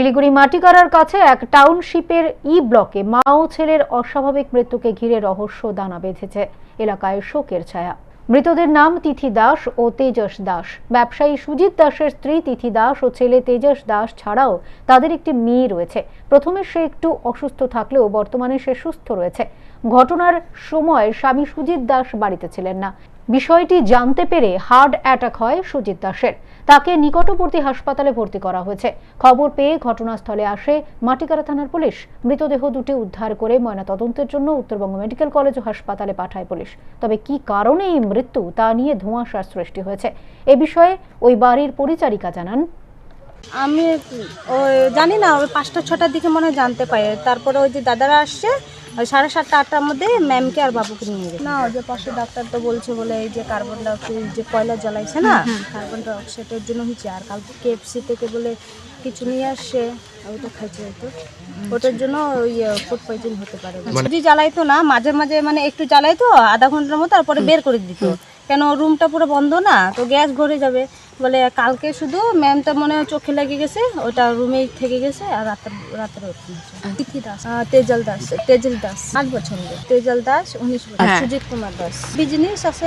শিলিগুড়ি মাটিকাড়ার কাছে এক টাউনশিপের ব্লকে মা ও ছেলের অস্বাভাবিক মৃত্যুকে ঘিরে রহস্য দানা বেঁধেছে। এলাকায় শোকের ছায়া। মৃতদের নাম তিথি দাস ও তেজস দাস। ব্যবসায়ী সুজিত দাসের স্ত্রী তিথি দাস ও ছেলে তেজস দাস ছাড়াও তাদের একটি মেয়ে রয়েছে। প্রথমে সে একটু অসুস্থ থাকলেও বর্তমানে সে সুস্থ রয়েছে। ঘটনার সময় স্বামী সুজিত দাস বাড়িতে ছিলেন না। বিষয়টি জানতে পেরে হার্ট অ্যাটাক হয় সুজিত দাসের। তাকে নিকটবর্তী হাসপাতালে ভর্তি করা হয়েছে। খবর পেয়ে ঘটনাস্থলে আসে মাটিকাড়া থানার পুলিশ। মৃতদেহ দুটি উদ্ধার করে ময়নাতদন্তের জন্য উত্তরবঙ্গ মেডিকেল কলেজ ও হাসপাতালে পাঠায় পুলিশ। তবে কি কারণে এই মৃত্যু তা নিয়ে ধোঁয়াশার সৃষ্টি হয়েছে। এ বিষয়ে ওই বাড়ির পরিচারিকা জানান, আমি ওই জানি না, ওই 5টা 6টার দিকে মনে হয় জানতে পাই। তারপরে ওই যে দাদারা আসছে ওই 7:30 8টার মধ্যে ম্যামকে আর বাবুকে নিয়ে গেছে। না, ওই যে পাশে ডাক্তার তো বলছে বলে এই যে কার্বন ডাইঅক্সাইড যে কয়লা জ্বালাইছে না, কার্বন ডাইঅক্সাইডের জন্য হয়েছে। আর কালকে কেএফসি থেকে বলে কিছু নিয়ে আসছে, ওইটা খাইছে হয়তো, ওটার জন্য ওই ফুড পয়জন হতে পারে। যদি জ্বালাইতো না, মাঝে মাঝে মানে একটু জ্বালাইতো আধা ঘন্টার মতো, তারপরে বের করে দিত। কেন রুমটা পুরো বন্ধ না, তো গ্যাস ভরে যাবে বলে। কালকে শুধু ম্যামটা মনে হয় চোখে লেগে গেছে, ওটা রুমেই থেকে গেছে। আর রাতের তিথি দাস, তেজল দাস 8 বছর, তেজল দাস 19 বছর, সুজিত কুমার দাস বিজনেস আছে।